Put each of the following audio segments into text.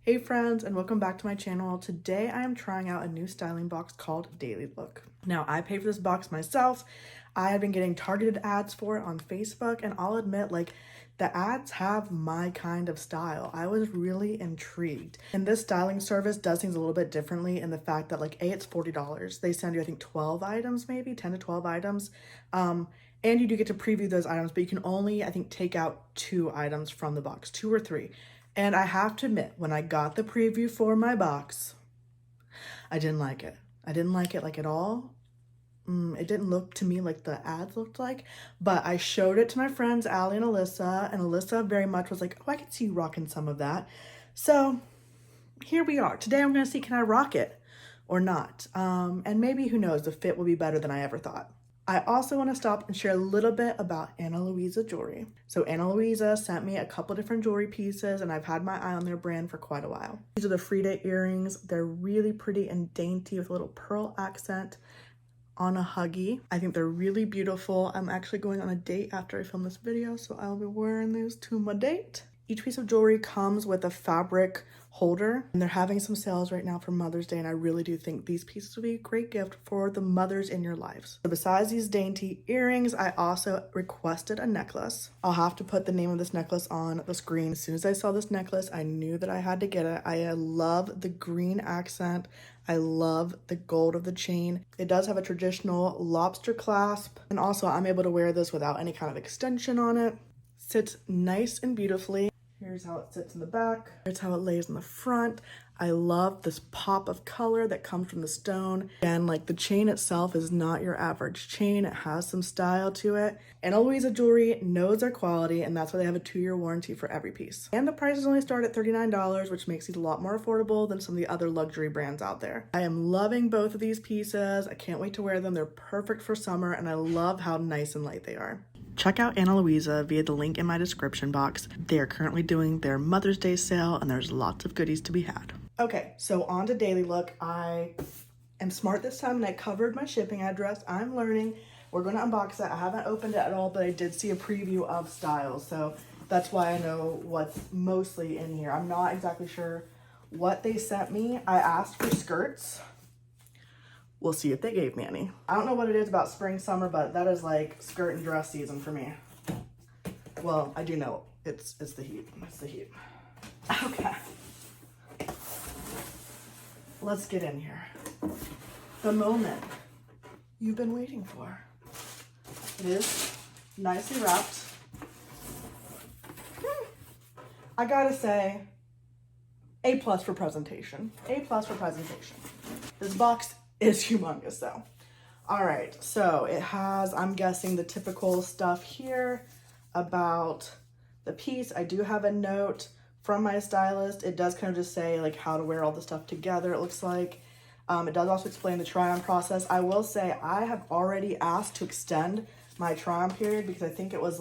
Hey friends, and welcome back to my channel. Today I am trying out a new styling box called DailyLook. Now I paid for this box myself. I have been getting targeted ads for it on Facebook, and I'll admit, the ads have my kind of style. I was really intrigued. And this styling service does things a little bit differently in the fact that it's $40. They send you, I think, 12 items, maybe 10 to 12 items. And you do get to preview those items, but you can only, I think, take out 2 items from the box, 2 or 3. And I have to admit, when I got the preview for my box, I didn't like it. I didn't like it at all. It didn't look to me like the ads looked like, but I showed it to my friends, Allie and Alyssa very much was like, oh, I can see you rocking some of that. So here we are. Today I'm gonna see, can I rock it or not? And maybe, who knows, the fit will be better than I ever thought. I also want to stop and share a little bit about Luisa Jewelry. So Luisa sent me a couple different jewelry pieces, and I've had my eye on their brand for quite a while. These are the Frida earrings. They're really pretty and dainty with a little pearl accent on a huggy. I think they're really beautiful. I'm actually going on a date after I film this video, so I'll be wearing these to my date. Each piece of jewelry comes with a fabric holder, and they're having some sales right now for Mother's Day, and I really do think these pieces would be a great gift for the mothers in your lives. So besides these dainty earrings, I also requested a necklace. I'll have to put the name of this necklace on the screen. As soon as I saw this necklace, I knew that I had to get it. I love the green accent. I love the gold of the chain. It does have a traditional lobster clasp, and also I'm able to wear this without any kind of extension on it. Sits nice and beautifully. Here's how it sits in the back. Here's how it lays in the front. I love this pop of color that comes from the stone. And the chain itself is not your average chain. It has some style to it. And Luisa Jewelry knows their quality, and that's why they have a 2-year warranty for every piece. And the prices only start at $39, which makes these a lot more affordable than some of the other luxury brands out there. I am loving both of these pieces. I can't wait to wear them. They're perfect for summer, and I love how nice and light they are. Check out Luisa via the link in my description box. They are currently doing their Mother's Day sale, and there's lots of goodies to be had. Okay, so on to DailyLook. I am smart this time, and I covered my shipping address. I'm learning. We're going to unbox it. I haven't opened it at all, but I did see a preview of styles, so that's why I know what's mostly in here. I'm not exactly sure what they sent me. I asked for skirts. We'll see if they gave me any. I don't know what it is about spring, summer, but that is skirt and dress season for me. Well, I do know it's the heat. It's the heat. Okay. Let's get in here. The moment you've been waiting for. It is nicely wrapped. I gotta say, A+ for presentation. A+ for presentation. This box is humongous though. All right, so it has, I'm guessing, the typical stuff here about the piece. I do have a note from my stylist. It does kind of just say how to wear all the stuff together, it looks like. It does also explain the try-on process. I will say I have already asked to extend my try-on period because I think it was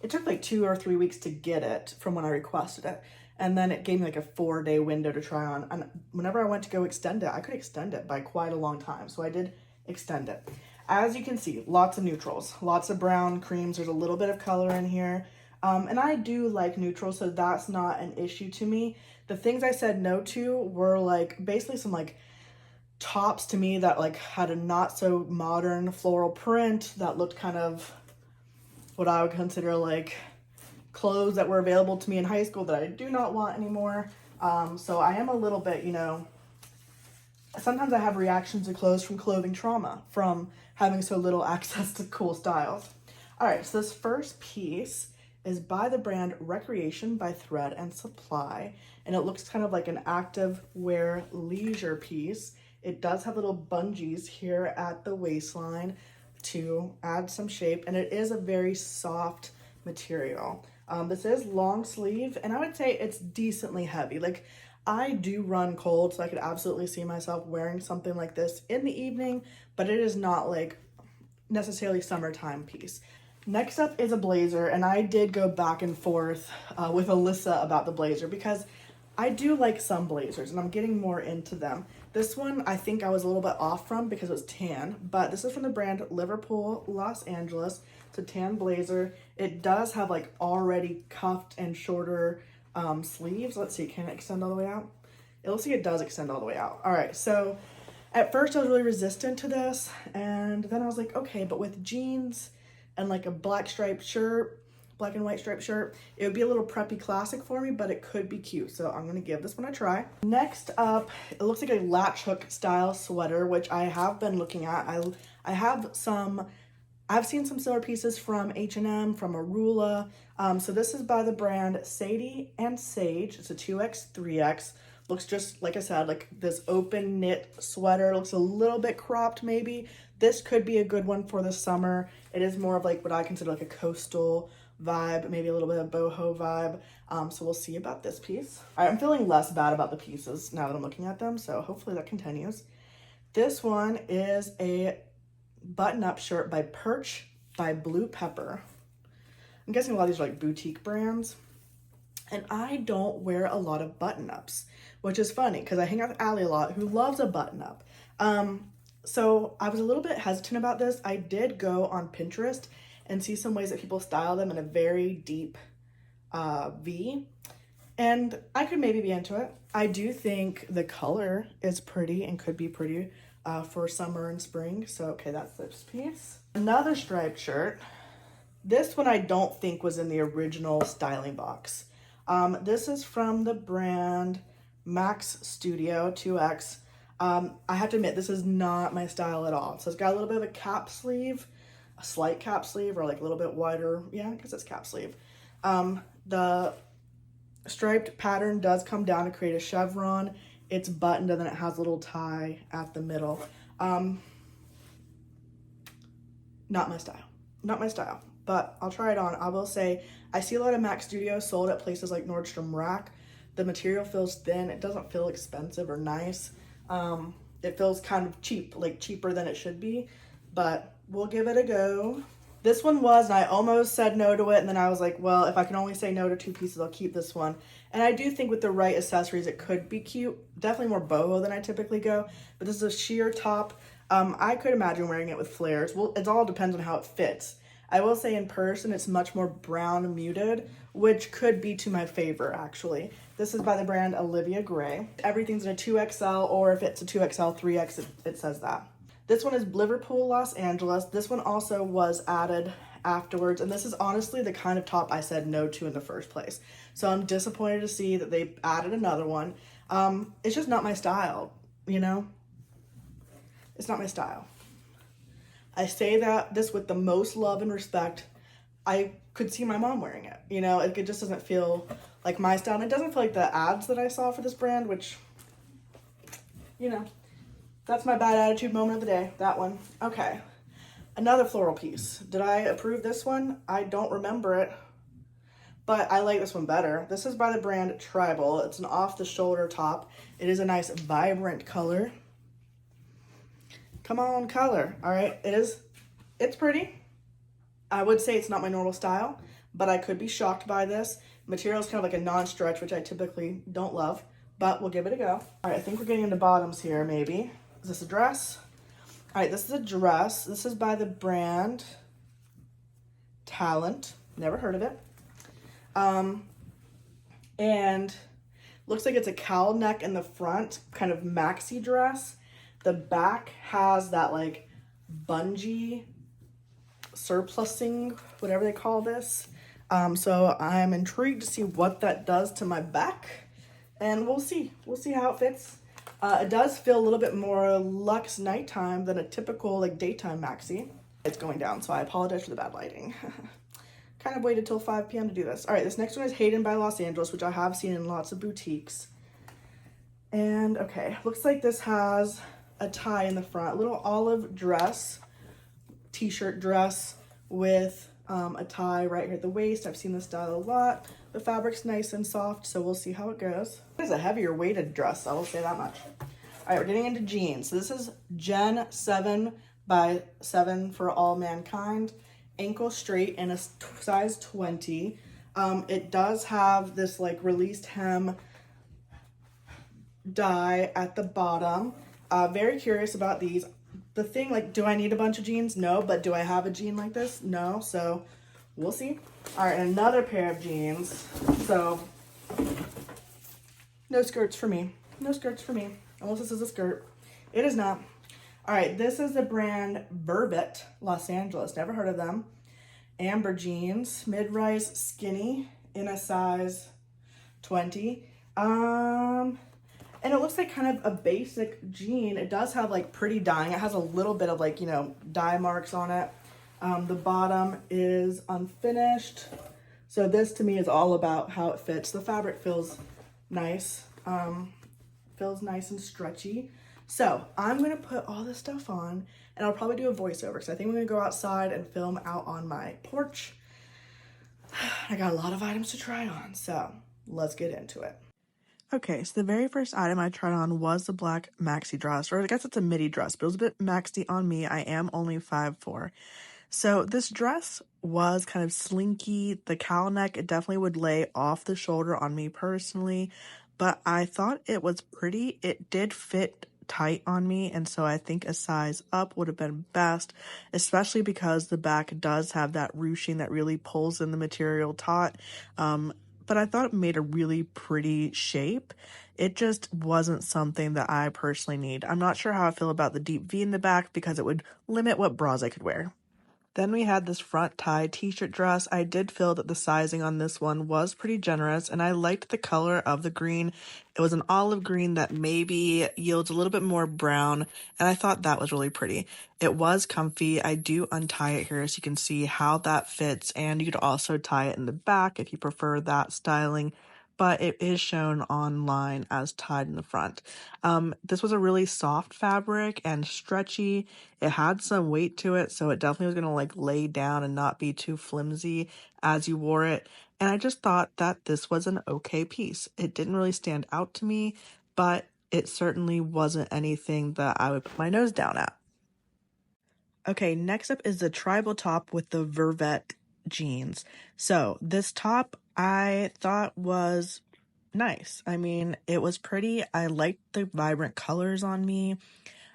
it took 2 or 3 weeks to get it from when I requested it. And then it gave me a 4-day window to try on. And whenever I went to go extend it, I could extend it by quite a long time. So I did extend it. As you can see, lots of neutrals, lots of brown creams. There's a little bit of color in here. And I do like neutrals, so that's not an issue to me. The things I said no to were basically some tops to me that had a not so modern floral print that looked kind of what I would consider clothes that were available to me in high school that I do not want anymore. So I am a little bit, sometimes I have reactions to clothes from clothing trauma, from having so little access to cool styles. All right, so this first piece is by the brand Recreation by Thread and Supply, and it looks kind of like an active wear leisure piece. It does have little bungees here at the waistline to add some shape, and it is a very soft material. This is long sleeve, and I would say it's decently heavy. I do run cold, so I could absolutely see myself wearing something like this in the evening, but it is not necessarily summertime piece. Next up is a blazer, and I did go back and forth with Alyssa about the blazer because I do like some blazers, and I'm getting more into them. This one I think I was a little bit off from because it was tan, but this is from the brand Liverpool, Los Angeles. It's a tan blazer. It does have already cuffed and shorter sleeves. Let's see, can it extend all the way out? It looks like it does extend all the way out. All right, so at first I was really resistant to this, and then I was like, okay, but with jeans and like a black and white striped shirt, it would be a little preppy classic for me, but it could be cute. So I'm gonna give this one a try. Next up, it looks like a latch hook style sweater, which I have been looking at. I've seen some similar pieces from H&M, from Arula. So this is by the brand Sadie and Sage. It's a 2X, 3X. Looks just, like I said, like this open knit sweater. Looks a little bit cropped maybe. This could be a good one for the summer. It is more of like what I consider like a coastal vibe, maybe a little bit of boho vibe. So we'll see about this piece. All right, I'm feeling less bad about the pieces now that I'm looking at them, so hopefully that continues. This one is a button-up shirt by Perch by Blue Pepper. I'm guessing a lot of these are like boutique brands. And I don't wear a lot of button-ups, which is funny because I hang out with Allie a lot, who loves a button-up. So I was a little bit hesitant about this. I did go on Pinterest and see some ways that people style them in a very deep V, and I could maybe be into it. I do think the color is pretty and could be pretty for summer and spring. So, okay, that's this piece. Another striped shirt. This one I don't think was in the original styling box. This is from the brand Max Studio 2X. I have to admit, this is not my style at all. So it's got a little bit of a cap sleeve, a slight cap sleeve, or like a little bit wider. Yeah, I guess it's cap sleeve. The striped pattern does come down to create a chevron. It's buttoned and then it has a little tie at the middle. Not my style. Not my style. But I'll try it on. I will say, I see a lot of Max Studios sold at places like Nordstrom Rack. The material feels thin. It doesn't feel expensive or nice. It feels kind of cheap, like cheaper than it should be. But we'll give it a go. This one was, and I almost said no to it, and then I was like, well, if I can only say no to 2 pieces, I'll keep this one. And I do think with the right accessories, it could be cute. Definitely more boho than I typically go. But this is a sheer top. I could imagine wearing it with flares. Well, it all depends on how it fits. I will say in person, it's much more brown muted, which could be to my favor, actually. This is by the brand Olivia Gray. Everything's in a 2XL, or if it's a 2XL, 3X, it says that. This one is Liverpool, Los Angeles. This one also was added afterwards, and this is honestly the kind of top I said no to in the first place. So I'm disappointed to see that they added another one. It's just not my style, you know? It's not my style. I say that this with the most love and respect. I could see my mom wearing it, you know? It just doesn't feel like my style, and it doesn't feel like the ads that I saw for this brand, which, you know, that's my bad attitude moment of the day, that one. Okay, another floral piece. Did I approve this one? I don't remember it, but I like this one better. This is by the brand Tribal. It's an off-the-shoulder top. It is a nice, vibrant color. Come on, color. All right, it's pretty. I would say it's not my normal style, but I could be shocked by this. Material is kind of like a non-stretch, which I typically don't love, but we'll give it a go. All right, I think we're getting into bottoms here, maybe. Is this a dress? All right, this is a dress. This is by the brand Talent. Never heard of it. And looks like it's a cowl neck in the front, kind of maxi dress. The back has that like bungee surplusing, whatever they call this. So I'm intrigued to see what that does to my back, and we'll see how it fits. It does feel a little bit more luxe nighttime than a typical like daytime maxi. It's going down, so I apologize for the bad lighting. Kind of waited till 5 p.m. to do this. All right, this next one is Hayden by Los Angeles, which I have seen in lots of boutiques. And okay, looks like this has a tie in the front, a little olive dress, t-shirt dress with a tie right here at the waist. I've seen this style a lot. The fabric's nice and soft, so we'll see how it goes. It's a heavier weighted dress, I will say that much. All right, we're getting into jeans. So this is Gen 7 by 7 for All Mankind. Ankle straight and a size 20. It does have this like released hem die at the bottom. Very curious about these. The thing, like, do I need a bunch of jeans? No, but do I have a jean like this? No, so we'll see. All right, another pair of jeans. So No skirts for me. No skirts for me. Unless this is a skirt. It is not. All right, this is the brand Verbet, Los Angeles. Never heard of them. Amber jeans, mid-rise, skinny, in a size 20. And it looks like kind of a basic jean. It does have like pretty dyeing. It has a little bit of like, you know, dye marks on it. The bottom is unfinished. So this to me is all about how it fits. The fabric feels nice. Feels nice and stretchy. So I'm gonna put all this stuff on and I'll probably do a voiceover because I think I'm gonna go outside and film out on my porch. I got a lot of items to try on, so let's get into it. Okay, so the very first item I tried on was the black maxi dress, or I guess it's a midi dress, but it was a bit maxi on me. I am only 5'4". So this dress was kind of slinky. The cowl neck, it definitely would lay off the shoulder on me personally, but I thought it was pretty. It did fit tight on me, and so I think a size up would have been best, especially because the back does have that ruching that really pulls in the material taut. But I thought it made a really pretty shape. It just wasn't something that I personally need. I'm not sure how I feel about the deep V in the back because it would limit what bras I could wear. Then we had this front tie t-shirt dress. I did feel that the sizing on this one was pretty generous, and I liked the color of the green. It was an olive green that maybe yields a little bit more brown, and I thought that was really pretty. It was comfy. I do untie it here so you can see how that fits, and you could also tie it in the back if you prefer that styling, but it is shown online as tied in the front. This was a really soft fabric and stretchy. It had some weight to it, so it definitely was going to like lay down and not be too flimsy as you wore it. And I just thought that this was an okay piece. It didn't really stand out to me, but it certainly wasn't anything that I would put my nose down at. Okay, next up is the tribal top with the Vervet jeans. So this top I thought was nice. I mean, it was pretty. I liked the vibrant colors on me.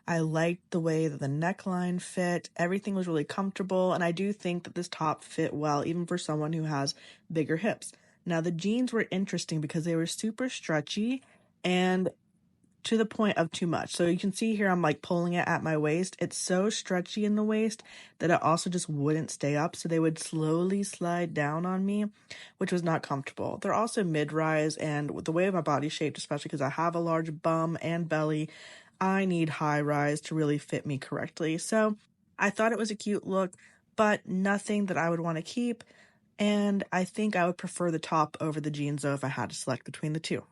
I liked the way that the neckline fit. Everything was really comfortable, and I do think that this top fit well, even for someone who has bigger hips. Now, the jeans were interesting because they were super stretchy and to the point of too much. So you can see here I'm like pulling it at my waist. It's so stretchy in the waist that it also just wouldn't stay up. So they would slowly slide down on me, which was not comfortable. They're also mid-rise, and with the way my body's shaped, especially because I have a large bum and belly, I need high rise to really fit me correctly. So I thought it was a cute look, but nothing that I would want to keep. And I think I would prefer the top over the jeans though if I had to select between the two.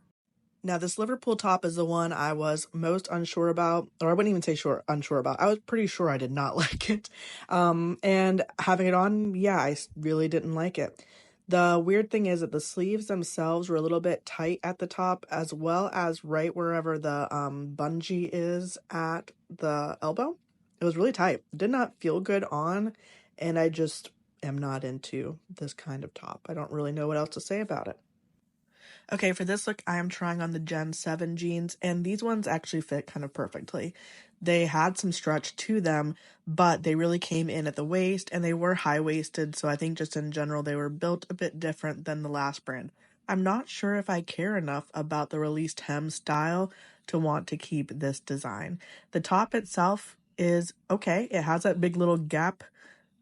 Now, this Liverpool top is the one I was most unsure about, or I wouldn't even say unsure about. I was pretty sure I did not like it. And having it on, yeah, I really didn't like it. The weird thing is that the sleeves themselves were a little bit tight at the top, as well as right wherever the bungee is at the elbow. It was really tight. It did not feel good on, and I just am not into this kind of top. I don't really know what else to say about it. Okay, for this look, I am trying on the Gen 7 jeans, and these ones actually fit kind of perfectly. They had some stretch to them, but they really came in at the waist, and they were high-waisted, so I think just in general, they were built a bit different than the last brand. I'm not sure if I care enough about the released hem style to want to keep this design. The top itself is okay. It has that big little gap,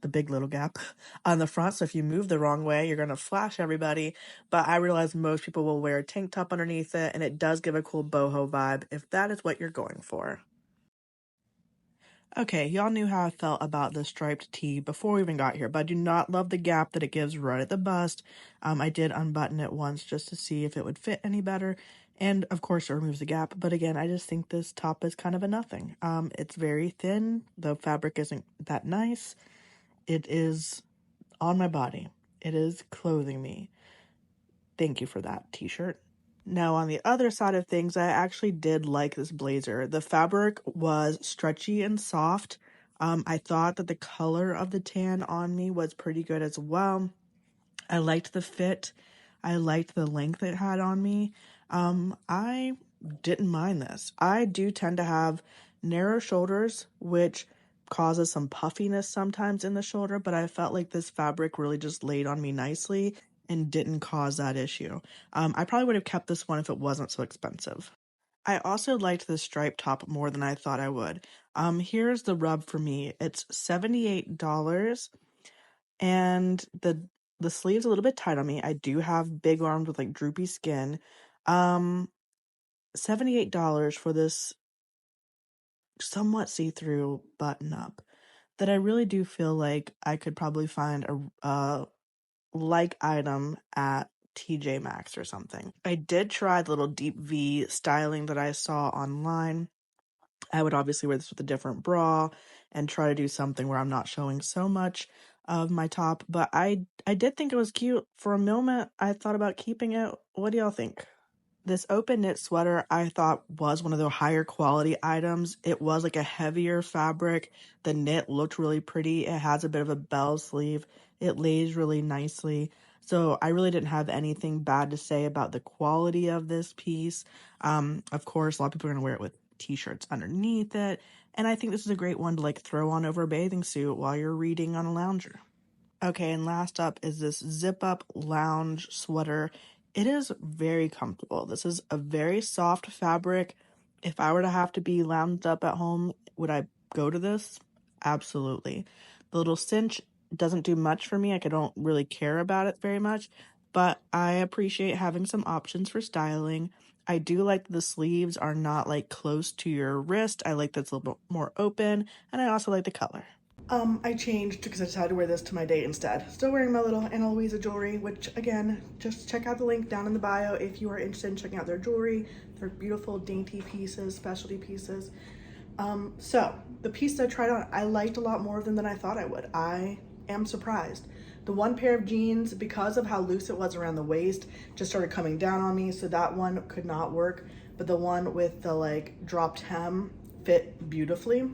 the big little gap on the front, so if you move the wrong way you're gonna flash everybody, but I realize most people will wear a tank top underneath it, and it does give a cool boho vibe if that is what you're going for. Okay, y'all knew how I felt about the striped tee before we even got here, but I do not love the gap that it gives right at the bust. I did unbutton it once just to see if it would fit any better, and of course it removes the gap, but again, I just think this top is kind of a nothing. It's very thin, the fabric isn't that nice. It is on my body. It is clothing me. Thank you for that t-shirt. Now, on the other side of things, I actually did like this blazer. The fabric was stretchy and soft. I thought that the color of the tan on me was pretty good as well. I liked the fit. I liked the length it had on me. I didn't mind this. I do tend to have narrow shoulders, which causes some puffiness sometimes in the shoulder, but I felt like this fabric really just laid on me nicely, and didn't cause that issue. I probably would have kept this one if it wasn't so expensive. I also liked the striped top more than I thought I would. Here's the rub for me. It's $78 and the sleeve's a little bit tight on me. I do have big arms with like droopy skin. $78 for this somewhat see-through button up that I really do feel like I could probably find a like item at TJ Maxx or something. I did try the little deep V styling that I saw online. I would obviously wear this with a different bra and try to do something where I'm not showing so much of my top, but I did think it was cute. For a moment, I thought about keeping it. What do y'all think? This open knit sweater I thought was one of the higher quality items. It was like a heavier fabric. The knit looked really pretty. It has a bit of a bell sleeve. It lays really nicely. So I really didn't have anything bad to say about the quality of this piece. Of course, a lot of people are going to wear it with t-shirts underneath it. And I think this is a great one to like throw on over a bathing suit while you're reading on a lounger. Okay, and last up is this zip-up lounge sweater. It is very comfortable. This is a very soft fabric. If I were to have to be lounged up at home, would I go to this? Absolutely. The little cinch doesn't do much for me. I don't really care about it very much, but I appreciate having some options for styling. I do like that the sleeves are not like close to your wrist. I like that it's a little bit more open, and I also like the color. I changed because I decided to wear this to my date instead. Still wearing my little Luisa Jewelry, which again, just check out the link down in the bio if you are interested in checking out their jewelry. They're beautiful, dainty pieces, specialty pieces. So the piece I tried on, I liked a lot more of them than I thought I would. I am surprised. The one pair of jeans, because of how loose it was around the waist, just started coming down on me, so that one could not work. But the one with the like dropped hem fit beautifully.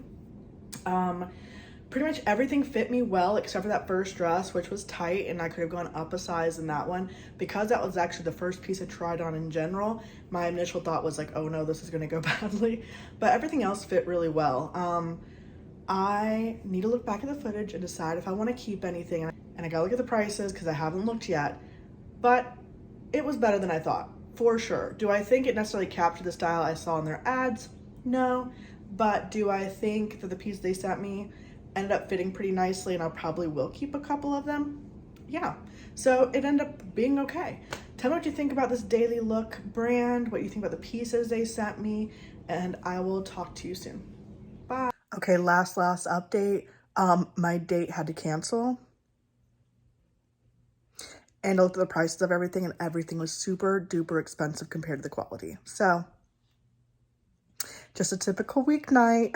Pretty much everything fit me well except for that first dress, which was tight, and I could have gone up a size in that one. Because that was actually the first piece I tried on in general, my initial thought was like, oh no, this is gonna go badly. But everything else fit really well. I need to look back at the footage and decide if I want to keep anything, and I gotta look at the prices because I haven't looked yet. But it was better than I thought, for sure. Do I think it necessarily captured the style I saw in their ads? No. But do I think that the piece they sent me ended up fitting pretty nicely and I probably will keep a couple of them? Yeah. So it ended up being okay. Tell me what you think about this DailyLook brand, what you think about the pieces they sent me, and I will talk to you soon. Bye. Okay, last update. My date had to cancel. And I looked at the prices of everything, and everything was super duper expensive compared to the quality. So, just a typical weeknight.